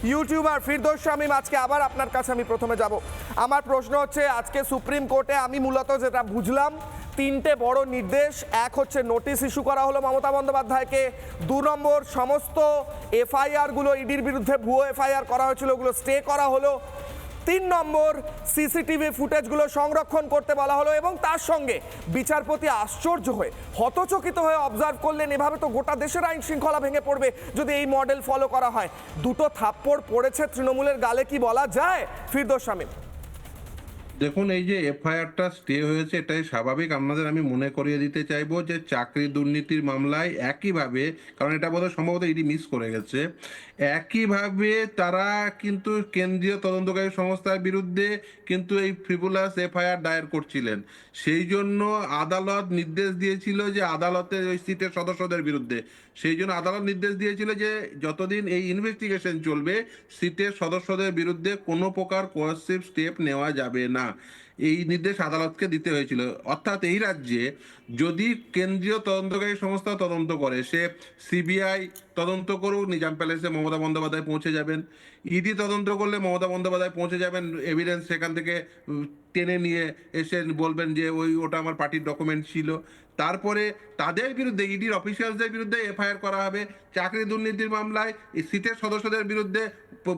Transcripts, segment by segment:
YouTuber Firdous Shamim, আজকে আবার আপনার কাছে আমি প্রথমে যাব। আমার প্রশ্ন হচ্ছে, আজকে সুপ্রিম কোর্টে আমি মূলত যেটা বুঝলাম, তিনটে বড় নির্দেশ। এক হচ্ছে নোটিশ ইস্যু করা হলো মমতা বন্দ্যোপাধ্যায়কে। 2 নম্বর, সমস্ত এফআইআরগুলো ইডির বিরুদ্ধে ভুয়ো এফআইআর করা হয়েছিল ওগুলো স্টে করা হলো। 3 নম্বর, সিসিটিভি ফুটেজগুলো সংরক্ষণ করতে বলা হলো। এবং তার সঙ্গে বিচারপতি আশ্চর্য হয়ে, হতচকিত হয়ে অবজার্ভ করলেন, এভাবে তো গোটা দেশের আইন শৃঙ্খলা ভেঙে পড়বে যদি এই মডেল ফলো করা হয়। দুটো থাপ্পড় পড়েছে তৃণমূলের গালে, কি বলা যায় ফিরদৌস শামীম? দেখুন, এই যে এফআইআরটা স্টে হয়েছে এটাই স্বাভাবিক। আপনাদের আমি মনে করিয়ে দিতে চাইবো যে চাকরি দুর্নীতির মামলায় একইভাবে, কারণ এটা বোধহয় সম্ভবত ইডি মিস করে গেছে, একইভাবে তারা কিন্তু কেন্দ্রীয় তদন্তকারী সংস্থার বিরুদ্ধে কিন্তু এই ফ্রিভুলাস এফআইআর দায়ের করছিলেন। সেই জন্য আদালত নির্দেশ দিয়েছিল যে আদালতের ওই সিটের সদস্যদের বিরুদ্ধে, সেই জন্য আদালত নির্দেশ দিয়েছিল যে যতদিন এই ইনভেস্টিগেশন চলবে সিটের সদস্যদের বিরুদ্ধে কোনো প্রকার কোয়ার্সিভ স্টেপ নেওয়া যাবে না। এই নির্দেশ আদালতকে দিতে হয়েছিল। অর্থাৎ এই রাজ্যে যদি কেন্দ্রীয় তদন্তকারী সংস্থা তদন্ত করে, সে সিবিআই তদন্ত করুক, নিজাম প্যালেসে মমতা বন্দ্যোপাধ্যায় পৌঁছে যাবেন। ইডি তদন্ত করলে মমতা বন্দ্যোপাধ্যায় পৌঁছে যাবেন, এভিডেন্স সেখান থেকে টেনে নিয়ে এসে বলবেন যে ওটা আমার পার্টির ডকুমেন্ট ছিল। তারপরে তাদের বিরুদ্ধে, ইডির অফিসিয়ালসদের বিরুদ্ধে এফআইআর করা হবে। চাকরি দুর্নীতির মামলায় এই সিটের সদস্যদের বিরুদ্ধে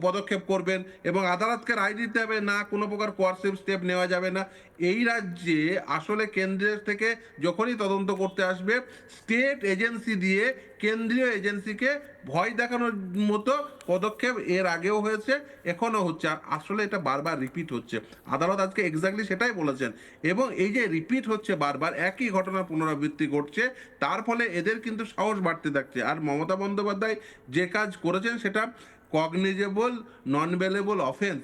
পদক্ষেপ করবেন এবং আদালতকে রায় দিতে হবে, না কোনো প্রকার কোয়ার্সিভ স্টেপ নেওয়া যাবে না। এই রাজ্যে আসলে কেন্দ্রের থেকে যখনই তদন্ত করতে আসবে, স্টেট এজেন্সি দিয়ে কেন্দ্রীয় এজেন্সিকে ভয় দেখানোর মতো পদক্ষেপ এর আগেও হয়েছে, এখনো হচ্ছে। আর আসলে এটা বারবার রিপিট হচ্ছে। আদালত আজকে এক্স্যাক্টলি সেটাই বলেছেন। এবং এই যে রিপিট হচ্ছে, বারবার একই ঘটনার পুনরাবৃত্তি ঘটছে, তার ফলে এদের কিন্তু সাহস বাড়তে থাকছে। আর মমতা বন্দ্যোপাধ্যায় যে কাজ করেছেন সেটা কগনিজেবল নন বেলেবল অফেন্স।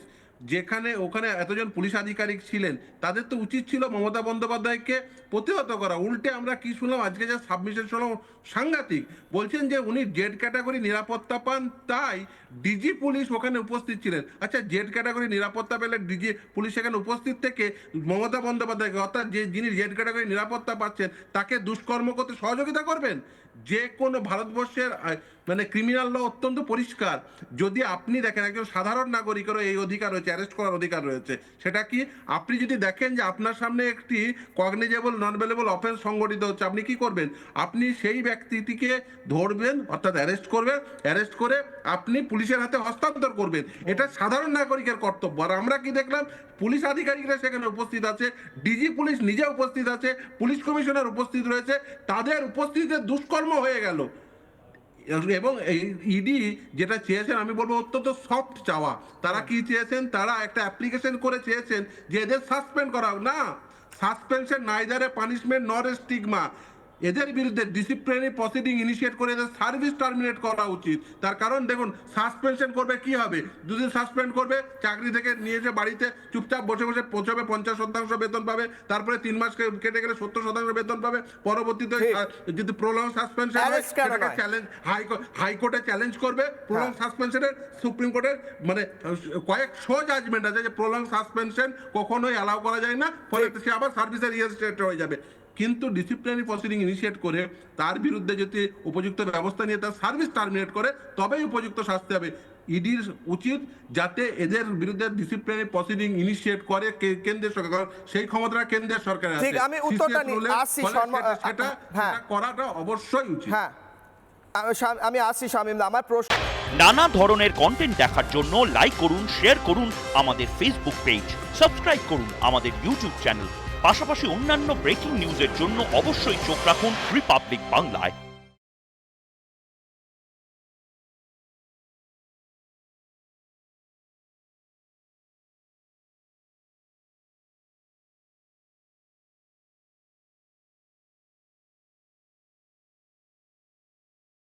যেখানে ওখানে এতজন পুলিশ আধিকারিক ছিলেন, তাদের তো উচিত ছিল মমতা বন্দ্যোপাধ্যায়কে প্রতিহত করা। উল্টে আমরা কি শুনলাম আজকে, যা সাবমিশন শুনলাম সাংঘাতিক। বলছেন যে উনি জেড ক্যাটাগরি নিরাপত্তা পান, তাই ডিজি পুলিশ ওখানে উপস্থিত ছিলেন। আচ্ছা, জেড ক্যাটাগরি নিরাপত্তা পেলে ডিজি পুলিশ সেখানে উপস্থিত থেকে মমতা বন্দ্যোপাধ্যায়কে, অর্থাৎ যিনি জেড ক্যাটাগরি নিরাপত্তা পাচ্ছেন, তাকে দুষ্কর্ম করতে সহযোগিতা করবেন? যে কোনো ভারতবর্ষের মানে ক্রিমিনাল ল অত্যন্ত পরিষ্কার। যদি আপনি দেখেন একজন সাধারণ নাগরিকেরও এই অধিকার রয়েছে, অ্যারেস্ট করার অধিকার রয়েছে। সেটা কি? আপনি যদি দেখেন যে আপনার সামনে একটি কগনিজেবল নন বেলেবল অফেন্স সংগঠিত হচ্ছে, আপনি কি করবেন? আপনি সেই ব্যক্তিটিকে ধরবেন, অর্থাৎ অ্যারেস্ট করবেন। অ্যারেস্ট করে আপনি পুলিশের হাতে হস্তান্তর করবেন। এটা সাধারণ নাগরিকের কর্তব্য। আর আমরা কি দেখলাম? পুলিশ আধিকারিকরা সেখানে উপস্থিত আছে, ডিজি পুলিশ নিজে উপস্থিত আছে, পুলিশ কমিশনার উপস্থিত রয়েছে, তাদের উপস্থিতিতে দুষ্কর্ম হয়ে গেল। এবং এই ইডি যেটা চেয়েছেন, আমি বলবো অত্যন্ত সফট চাওয়া। তারা কি চেয়েছেন? তারা একটা অ্যাপ্লিকেশন করে চেয়েছেন যে এদের সাসপেন্ড করা হোক। না, সাসপেনশন নাইদার এ পানিশমেন্ট নর এ স্টিগমা। এদের বিরুদ্ধে ডিসিপ্লিনারি প্রসিডিং ইনিশিয়েট করে এদের সার্ভিস টার্মিনেট করা উচিত। তার কারণ দেখুন, সাসপেনশন করবে কি হবে? 2 দিন সাসপেন্ড করবে, চাকরি থেকে নিয়ে এসে বাড়িতে চুপচাপ বসে বসে পৌঁছবে, 50% বেতন পাবে। তারপরে 3 মাস কেটে গেলে 70% বেতন পাবে। পরবর্তীতে যদি প্রলং সাসপেনশন হয়, সেটাকে চ্যালেঞ্জ হাইকোর্টে চ্যালেঞ্জ করবে। প্রলং সাসপেনশনের সুপ্রিম কোর্টের মানে কয়েকশো জাজমেন্ট আছে যে প্রলং সাসপেনশন কখনোই অ্যালাউ করা যায় না, ফলে সে আবার সার্ভিসের রিইনস্টেট হয়ে যাবে। কিন্তু ডিসিপ্লিনারি প্রসিডিং ইনিশিয়েট করে তার বিরুদ্ধে যদি উপযুক্ত ব্যবস্থা নিয়ে তার সার্ভিস টার্মিনেট করে, তবেই উপযুক্ত শাস্তি হবে। ইডির উচিত যাতে এদের বিরুদ্ধে ডিসিপ্লিনারি প্রসিডিং ইনিশিয়েট করে কেন্দ্রের সরকার, কারণ সেই ক্ষমতা কেন্দ্রের সরকার আছে। আমি উত্তরটা আসি, সেটা করাটা অবশ্যই উচিত। হ্যাঁ, আমি আসি শামীম। আমার প্রশ্ন, নানা ধরনের কন্টেন্ট দেখার জন্য লাইক করুন, শেয়ার করুন আমাদের ফেসবুক পেজ, সাবস্ক্রাইব করুন আমাদের ইউটিউব চ্যানেল। পাশাপাশি অন্যান্য ব্রেকিং নিউজের জন্য অবশ্যই চোখ রাখুন রিপাবলিক বাংলায়।